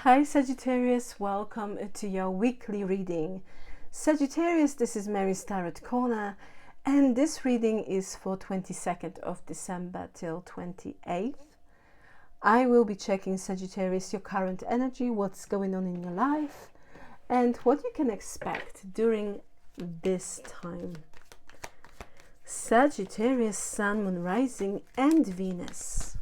Hi Sagittarius, welcome to your weekly reading. Sagittarius, this is Mary's Tarot Corner, and this reading is for 22nd of December till 28th. I will be checking, Sagittarius, your current energy, what's going on in your life, and what you can expect during this time. Sagittarius, Sun, Moon, Rising, and Venus.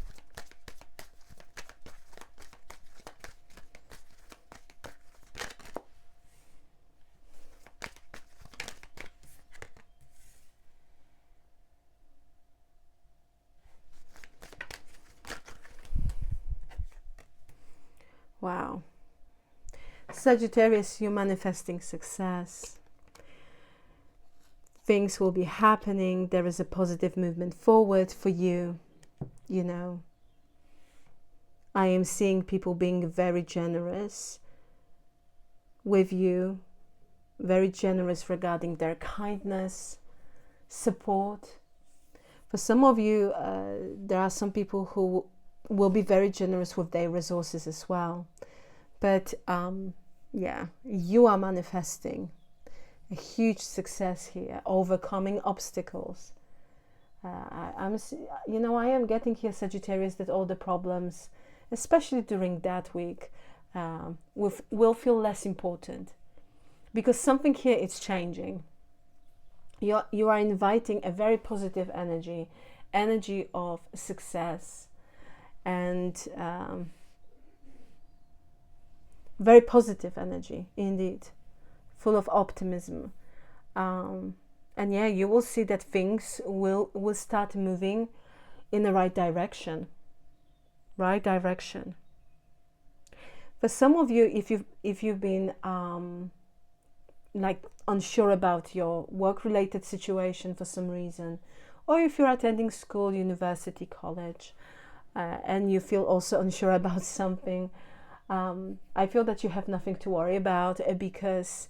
Wow. Sagittarius, you're manifesting success. Things will be happening. There is a positive movement forward for you. You know, I am seeing people being very generous with you, very generous regarding their kindness, support. For some of you, there are some people who will be very generous with their resources as well. But yeah, you are manifesting a huge success here, overcoming obstacles. I am getting here, Sagittarius, that all the problems, especially during that week, will feel less important, because something here is changing. You are inviting a very positive energy of success, and very positive energy indeed, full of optimism. And yeah, you will see that things will start moving in the right direction. For some of you, if you've been like unsure about your work-related situation for some reason, or if you're attending school, university, college, and you feel also unsure about something, I feel that you have nothing to worry about, because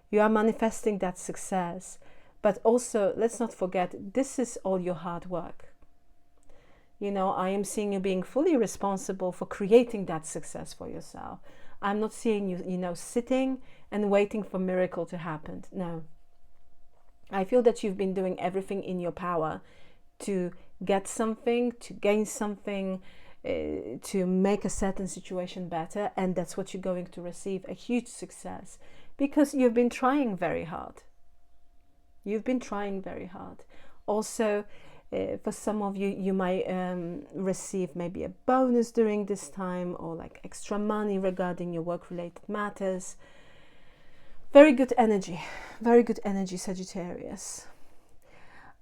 you are manifesting that success. But also, let's not forget, this is all your hard work. You know, I am seeing you being fully responsible for creating that success for yourself. I'm not seeing you, sitting and waiting for a miracle to happen. No. I feel that you've been doing everything in your power to get something, to gain something, to make a certain situation better, and that's what you're going to receive, a huge success, because you've been trying very hard. Also, for some of you, you might receive maybe a bonus during this time, or like extra money regarding your work-related matters. Very good energy, Sagittarius.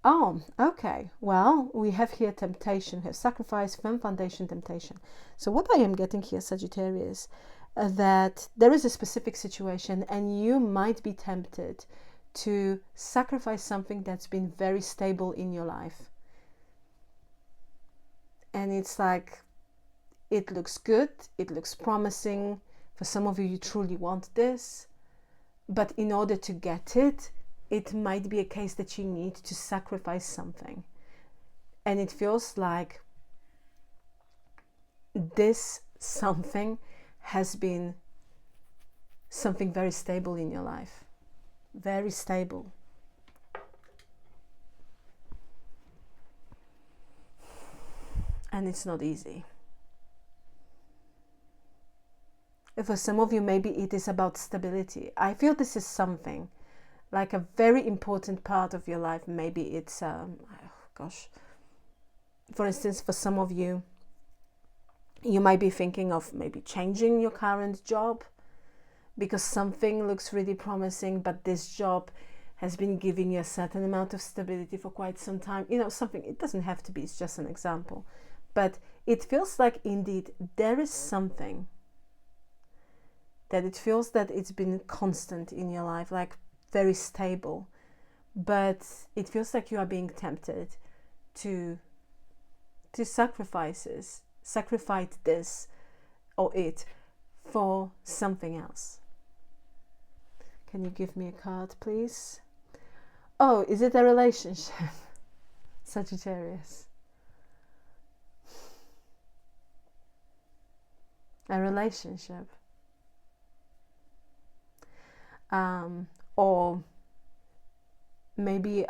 Oh, okay. Well, we have here temptation. We have sacrifice, firm foundation, temptation. So what I am getting here, Sagittarius, that there is a specific situation and you might be tempted to sacrifice something that's been very stable in your life. And it's like, it looks good, it looks promising. For some of you, you truly want this. But in order to get it, it might be a case that you need to sacrifice something. And it feels like this something has been something very stable in your life. Very stable. And it's not easy. For some of you, maybe it is about stability. I feel this is something like a very important part of your life. Maybe it's, for instance, for some of you, you might be thinking of maybe changing your current job, because something looks really promising, but this job has been giving you a certain amount of stability for quite some time. You know, something, it doesn't have to be, it's just an example. But it feels like indeed there is something that it feels that it's been constant in your life, like very stable, but it feels like you are being tempted to sacrifice this or it for something else. Can you give me a card, please? Oh, is it a relationship? Sagittarius. A relationship. or maybe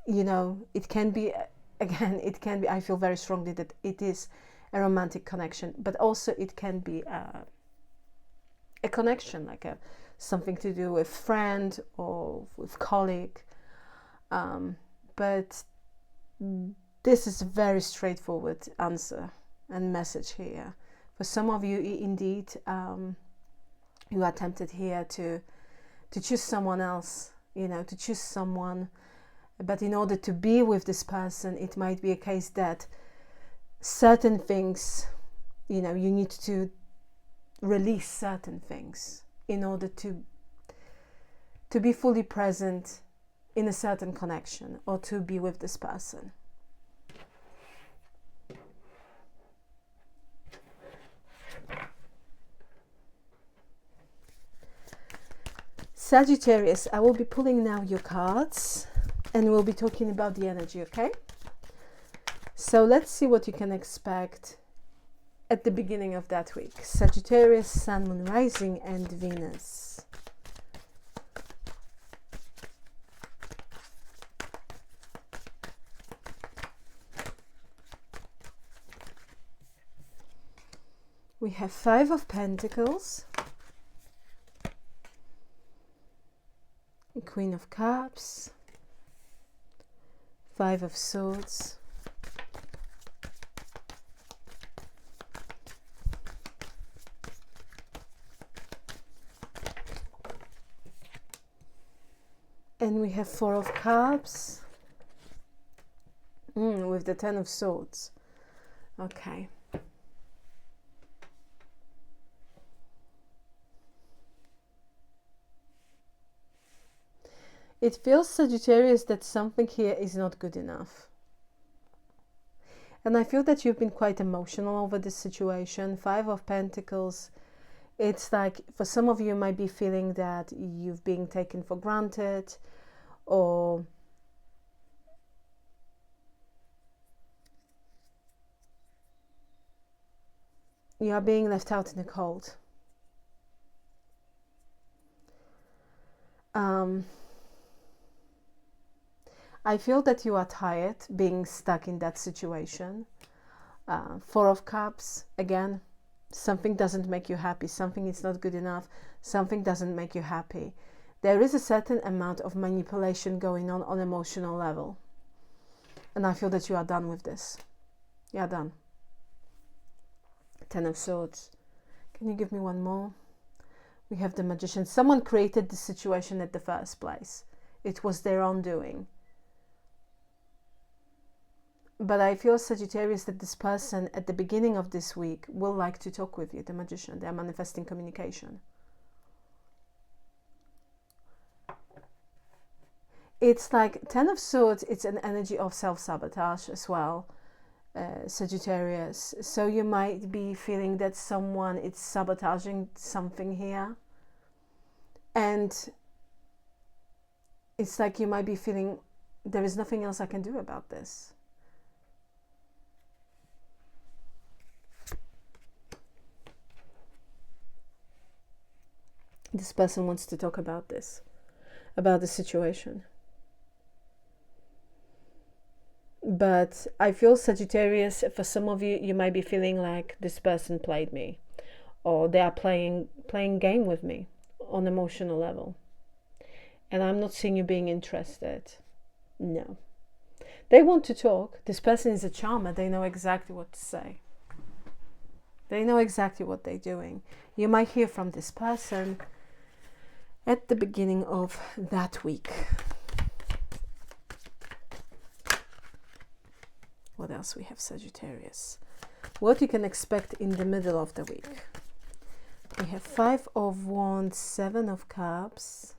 you know, it can be, again, it can be, I feel very strongly that it is a romantic connection, but also it can be a connection, like something to do with friend or with colleague, but this is a very straightforward answer and message here. For some of you, indeed, you are tempted here to choose someone else, you know, to choose someone. But in order to be with this person, it might be a case that certain things, you know, you need to release certain things in order to be fully present in a certain connection or to be with this person. Sagittarius, I will be pulling now your cards and we'll be talking about the energy, okay? So let's see what you can expect at the beginning of that week. Sagittarius, Sun, Moon, Rising, and Venus. We have Five of Pentacles, Queen of Cups, Five of Swords, and we have Four of Cups with the Ten of Swords. Okay. It feels, Sagittarius, that something here is not good enough. And I feel that you've been quite emotional over this situation. Five of Pentacles, it's like for some of you might be feeling that you've been taken for granted, or you are being left out in the cold. I feel that you are tired being stuck in that situation. Four of Cups, again, something doesn't make you happy, something is not good enough, something doesn't make you happy. There is a certain amount of manipulation going on emotional level. And I feel that you are done with this. You are done. Ten of Swords. Can you give me one more? We have the Magician. Someone created the situation at the first place. It was their own doing. But I feel, Sagittarius, that this person at the beginning of this week will like to talk with you, the Magician. They are manifesting communication. It's like Ten of Swords, it's an energy of self-sabotage as well, Sagittarius. So you might be feeling that someone is sabotaging something here. And it's like you might be feeling there is nothing else I can do about this. This person wants to talk about this, about the situation. But I feel, Sagittarius, for some of you, you might be feeling like this person played me, or they are playing game with me on emotional level. And I'm not seeing you being interested. No. They want to talk. This person is a charmer. They know exactly what to say. They know exactly what they're doing. You might hear from this person at the beginning of that week. What else we have, Sagittarius? What you can expect in the middle of the week. We have Five of Wands, Seven of Cups,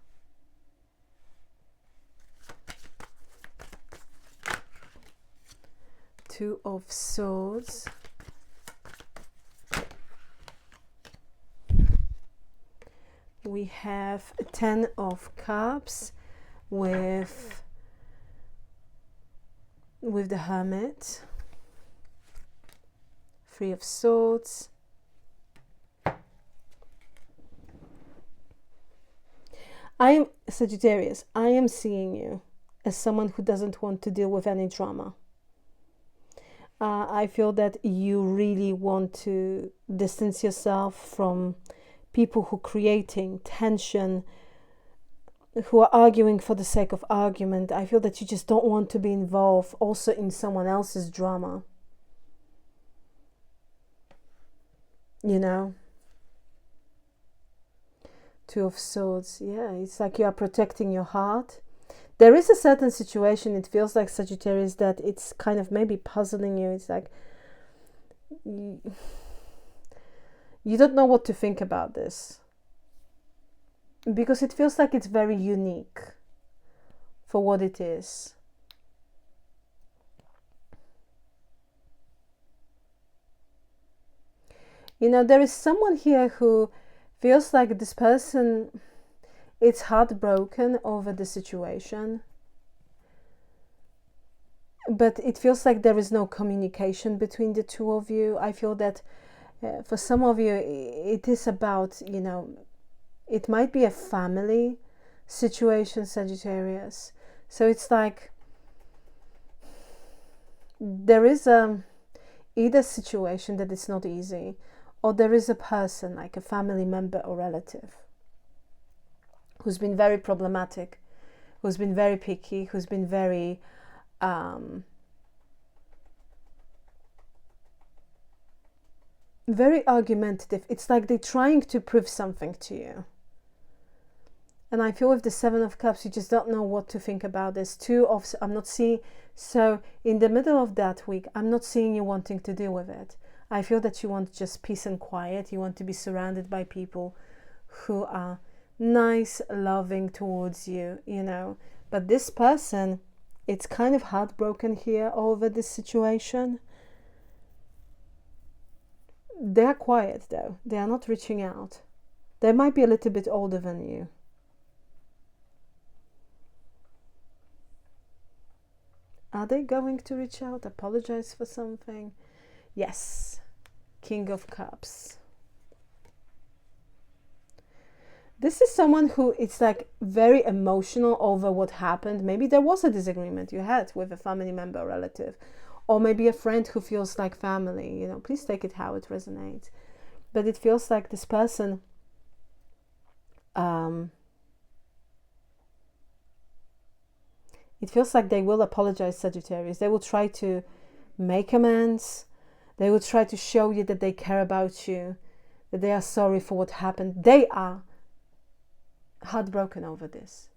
Two of Swords, we have Ten of Cups with the Hermit, Three of Swords, Sagittarius, I am seeing you as someone who doesn't want to deal with any drama. I feel that you really want to distance yourself from people who are creating tension, who are arguing for the sake of argument. I feel that you just don't want to be involved also in someone else's drama. You know? Two of Swords. Yeah, it's like you are protecting your heart. There is a certain situation, it feels like, Sagittarius, that it's kind of maybe puzzling you. It's like you don't know what to think about this, because it feels like it's very unique for what it is. You know, there is someone here who feels like this person, it's heartbroken over the situation, but it feels like there is no communication between the two of you. I feel that for some of you it is about, you know, it might be a family situation, Sagittarius. So it's like there is either situation that is not easy, or there is a person, like a family member or relative, who's been very problematic, who's been very picky, who's been very very argumentative. It's like they're trying to prove something to you. And I feel with the Seven of Cups, you just don't know what to think about this. I'm not seeing, so in the middle of that week, I'm not seeing you wanting to deal with it. I feel that you want just peace and quiet. You want to be surrounded by people who are nice, loving towards you, you know. But this person, it's kind of heartbroken here over this situation. They're quiet though. They are not reaching out. They might be a little bit older than you. Are they going to reach out, apologize for something? Yes. King of Cups. This is someone who, it's like very emotional over what happened. Maybe there was a disagreement you had with a family member or relative, or maybe a friend who feels like family. You know, please take it how it resonates. But it feels like this person it feels like they will apologize, Sagittarius. They will try to make amends. They will try to show you that they care about you, that they are sorry for what happened. They are heartbroken over this.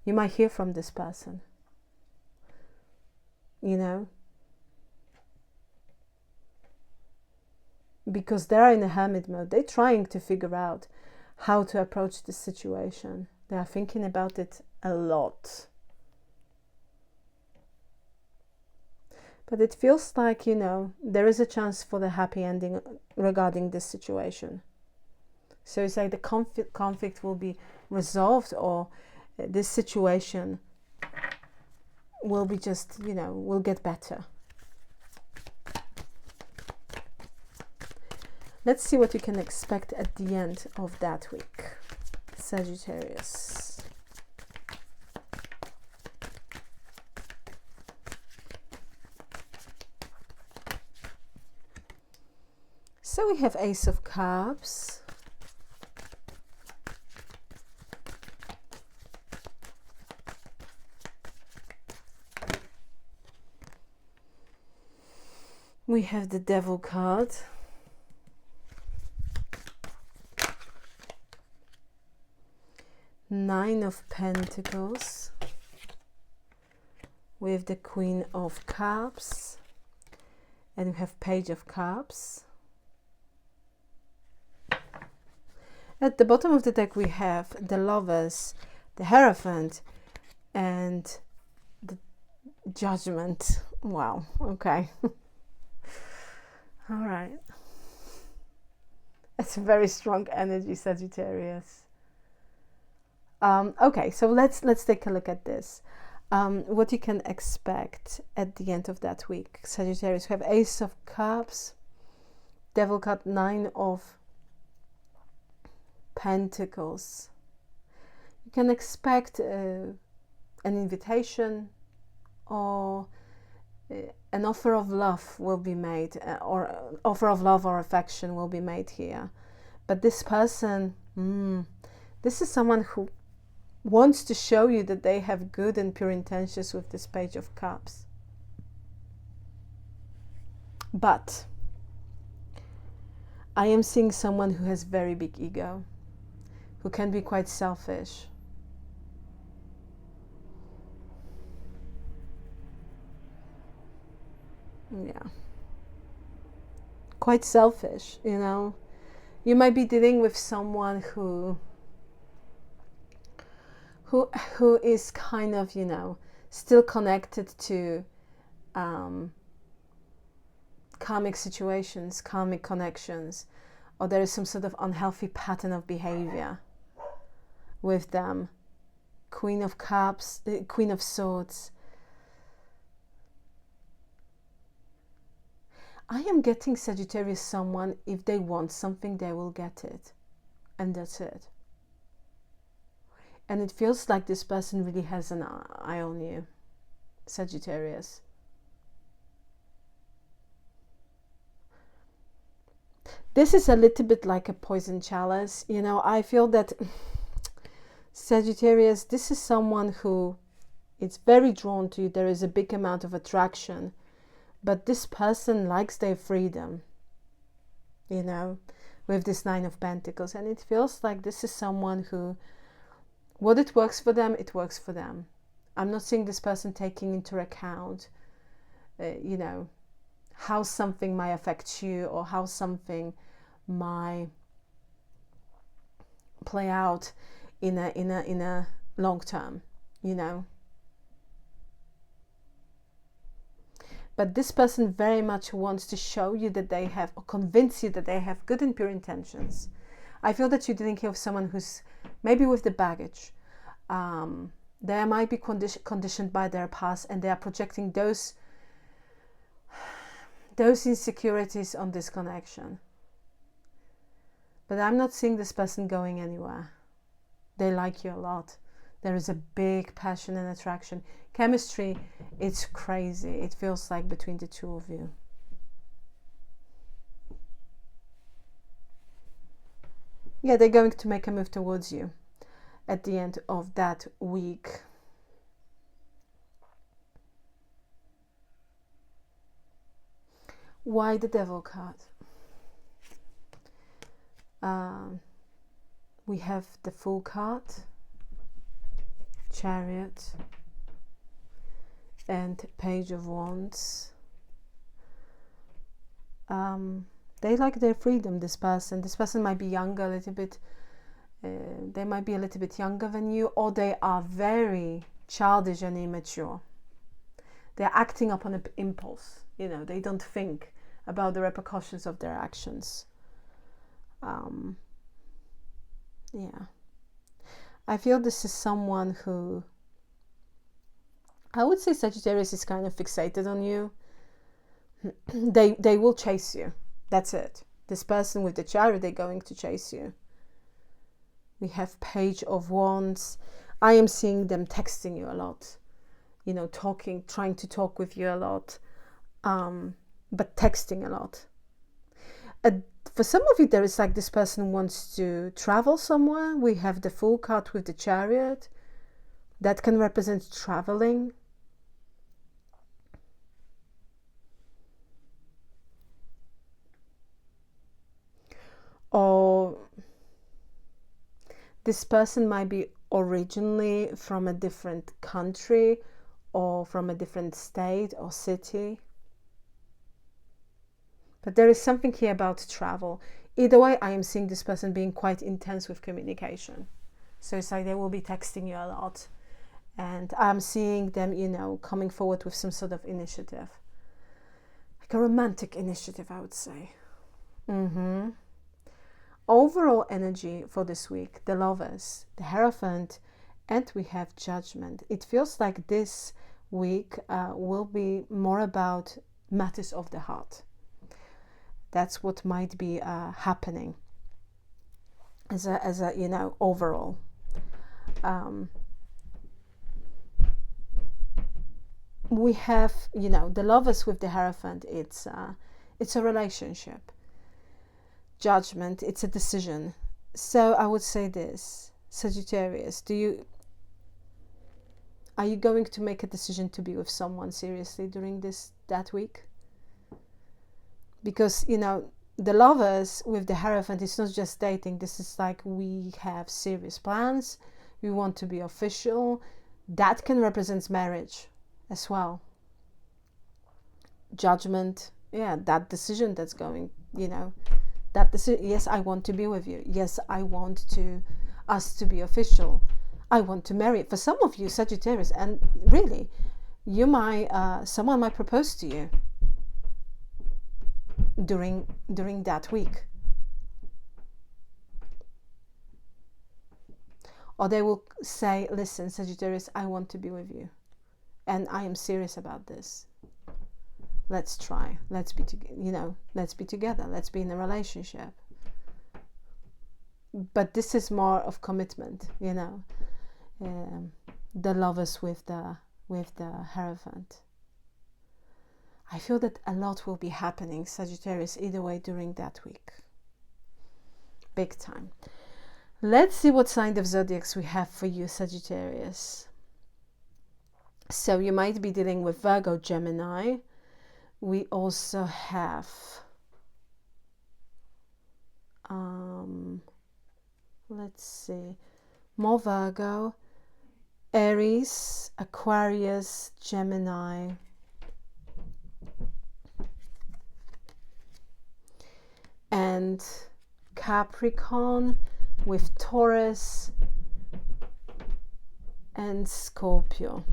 You might hear from this person, you know, because they're in a hermit mode. They're trying to figure out how to approach this situation. They are thinking about it a lot. But it feels like, you know, there is a chance for the happy ending regarding this situation. So it's like the conflict will be resolved, or this situation will be just, you know, will get better. Let's see what you can expect at the end of that week, Sagittarius. So we have Ace of Cups. We have the Devil card. Nine of Pentacles. We have the Queen of Cups. And we have Page of Cups. At the bottom of the deck we have the Lovers, the Hierophant, and the Judgment. Wow, okay. All right. It's a very strong energy, Sagittarius. Okay, so let's take a look at this. What you can expect at the end of that week, Sagittarius. We have Ace of Cups, Devil card, Nine of Pentacles. You can expect an invitation, or an offer of love will be made, or offer of love or affection will be made here. But this person, this is someone who wants to show you that they have good and pure intentions with this Page of Cups. But I am seeing someone who has very big ego, who can be quite selfish. Yeah. Quite selfish, you know. You might be dealing with someone who is kind of, you know, still connected to karmic situations, karmic connections, or there is some sort of unhealthy pattern of behavior with them. Queen of Cups, Queen of Swords. I am getting, Sagittarius, someone, if they want something, they will get it. And that's it. And it feels like this person really has an eye on you, Sagittarius. This is a little bit like a poison chalice. You know, I feel that Sagittarius, this is someone who is very drawn to you. There is a big amount of attraction. But this person likes their freedom, you know, with this Nine of Pentacles. And it feels like this is someone who, what it works for them, it works for them. I'm not seeing this person taking into account, you know, how something might affect you, or how something might play out in a long term, you know. But this person very much wants to show you that they have, or convince you that they have good and pure intentions. I feel that you're dealing here with someone who's maybe with the baggage. They might be conditioned by their past, and they are projecting those insecurities on this connection. But I'm not seeing this person going anywhere. They like you a lot. There is a big passion and attraction. Chemistry, it's crazy. It feels like between the two of you. Yeah, they're going to make a move towards you at the end of that week. Why the Devil card? We have the Fool card, Chariot, and Page of Wands. They like their freedom, this person. This person might be younger, a little bit. They might be a little bit younger than you, or they are very childish and immature. They're acting upon an impulse. You know, they don't think about the repercussions of their actions. Yeah. I feel this is someone who, I would say Sagittarius is kind of fixated on you. They will chase you. That's it. This person with the Chariot, they're going to chase you. We have Page of Wands. I am seeing them texting you a lot. You know, talking, trying to talk with you a lot. But texting a lot. For some of you, there is like this person wants to travel somewhere. We have the Fool card with the Chariot. That can represent traveling. Or this person might be originally from a different country, or from a different state or city. But there is something here about travel. Either way, I am seeing this person being quite intense with communication. So it's like they will be texting you a lot. And I'm seeing them, you know, coming forward with some sort of initiative. Like a romantic initiative, I would say. Overall energy for this week, the Lovers, the Hierophant, and we have Judgment. It feels like this week will be more about matters of the heart. That's what might be happening as a you know, overall. we have, you know, the Lovers with the Hierophant. It's a relationship. Judgment, it's a decision. So I would say this, Sagittarius, are you going to make a decision to be with someone seriously during that week? Because, you know, the Lovers with the Hierophant, it's not just dating. This is like, we have serious plans. We want to be official. That can represent marriage as well. Judgment, yeah, that decision that's going, you know, that decision. Yes, I want to be with you. Yes, I want us to be official. I want to marry. For some of you, Sagittarius, and really, you might, someone might propose to you during that week. Or they will say, listen, Sagittarius, I want to be with you. And I am serious about this. Let's try. Let's be let's be together. Let's be in a relationship. But this is more of commitment, you know. The Lovers with the Hierophant. I feel that a lot will be happening, Sagittarius, either way during that week. Big time. Let's see what sign of zodiacs we have for you, Sagittarius. So you might be dealing with Virgo, Gemini. We also have let's see, more Virgo, Aries, Aquarius, Gemini, and Capricorn with Taurus and Scorpio.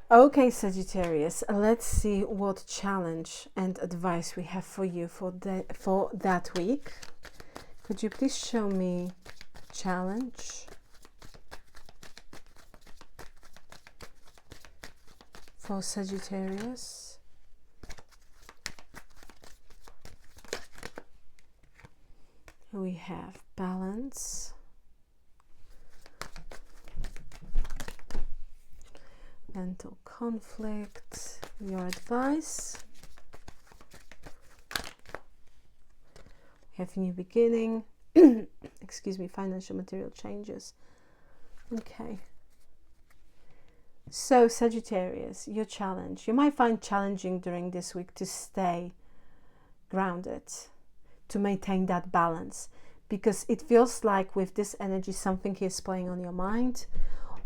Okay, Sagittarius, let's see what challenge and advice we have for you for that week. Could you please show me challenge for Sagittarius? We have balance, mental conflict, your advice. We have new beginning, excuse me, financial material changes. Okay. So Sagittarius, your challenge. You might find challenging during this week to stay grounded, to maintain that balance, because it feels like with this energy something is playing on your mind.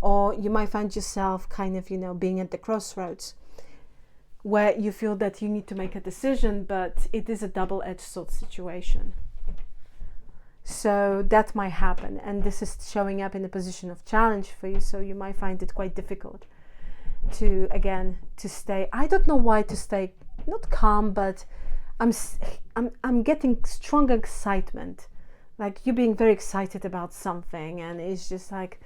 Or you might find yourself kind of, you know, being at the crossroads where you feel that you need to make a decision, but it is a double-edged sword situation. So that might happen, and this is showing up in a position of challenge for you, so you might find it quite difficult to stay, I don't know why, to stay not calm, but I'm getting strong excitement, like you being very excited about something, and it's just like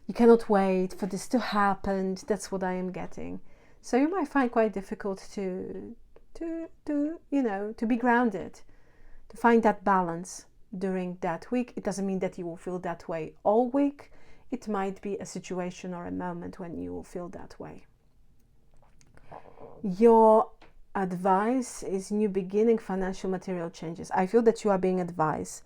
you cannot wait for this to happen. That's what I am getting. So you might find quite difficult to be grounded, to find that balance during that week. It doesn't mean that you will feel that way all week. It might be a situation or a moment when you will feel that way. Your advice is new beginning, financial material changes. I feel that you are being advised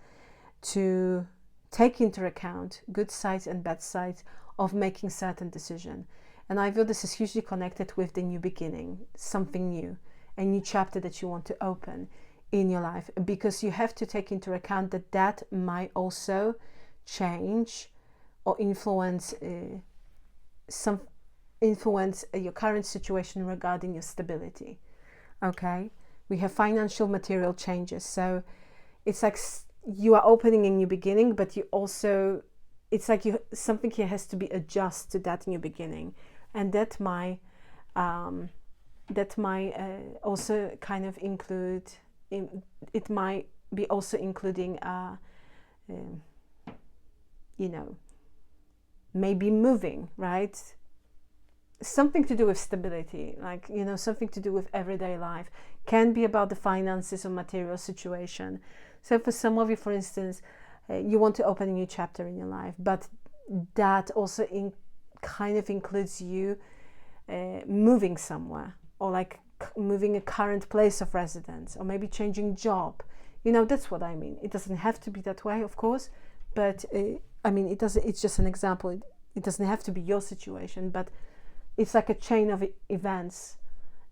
to take into account good sides and bad sides of making certain decision. And I feel this is hugely connected with the new beginning, something new, a new chapter that you want to open in your life, because you have to take into account that might also change or influence your current situation regarding your stability. Okay, we have financial material changes, so it's like you are opening a new beginning, but you also, it's like something here has to be adjusted to that new beginning, and that might also kind of include, it might be also including maybe moving, right? something to do with stability, like, you know, something to do with everyday life. Can be about the finances or material situation. So for some of you, for instance, you want to open a new chapter in your life, but that also kind of includes you moving somewhere, or like moving a current place of residence, or maybe changing job. You know, that's what I mean. It doesn't have to be that way, of course, but I mean, it's just an example. It doesn't have to be your situation, but it's like a chain of events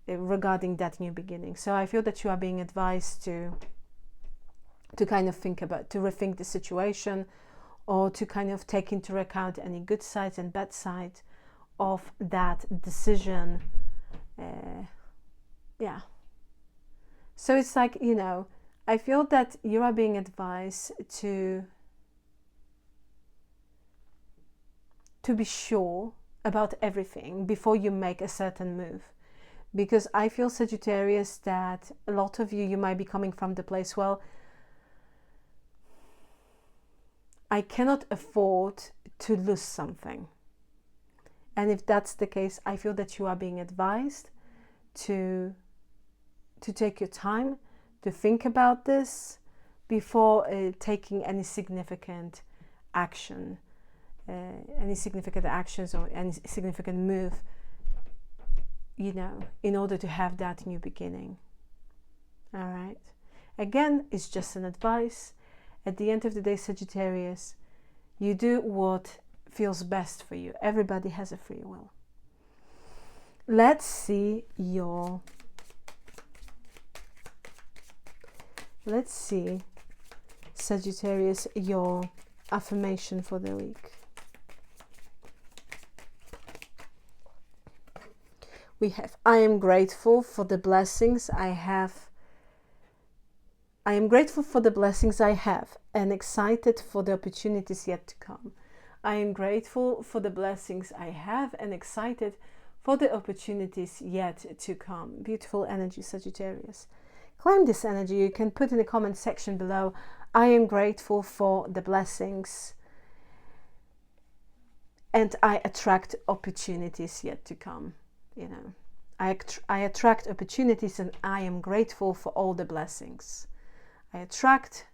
regarding that new beginning. So I feel that you are being advised to kind of think about, to rethink the situation, or to kind of take into account any good sides and bad sides of that decision. Yeah. So it's like, you know, I feel that you are being advised to be sure about everything before you make a certain move. Because I feel, Sagittarius, that a lot of you might be coming from the place, well, I cannot afford to lose something. And if that's the case, I feel that you are being advised to take your time to think about this before taking any significant action, any significant actions or any significant move, you know, in order to have that new beginning. All right. Again, it's just an advice. At the end of the day, Sagittarius, you do what feels best for you. Everybody has a free will. Let's see, Sagittarius, your affirmation for the week. We have, I am grateful for the blessings I have. I am grateful for the blessings I have and excited for the opportunities yet to come. I am grateful for the blessings I have and excited for the opportunities yet to come. Beautiful energy, Sagittarius. Claim this energy. You can put in the comment section below, I am grateful for the blessings and I attract opportunities yet to come. You know, I attract opportunities and I am grateful for all the blessings. I attract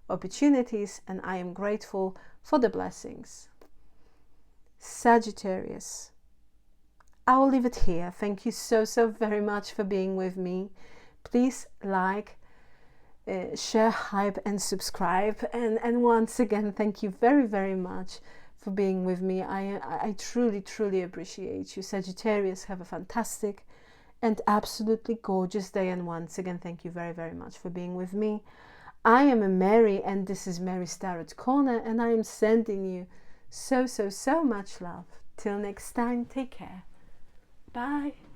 opportunities and I am grateful for the blessings. Sagittarius, I will leave it here. Thank you so very much for being with me. Please like, share, hype and subscribe. And once again, thank you very much for being with me. I truly appreciate you. Sagittarius, have a fantastic and absolutely gorgeous day. And once again, thank you very much for being with me. I am Mary and this is Mary's Tarot Corner, and I am sending you so much love. Till next time, take care. Bye.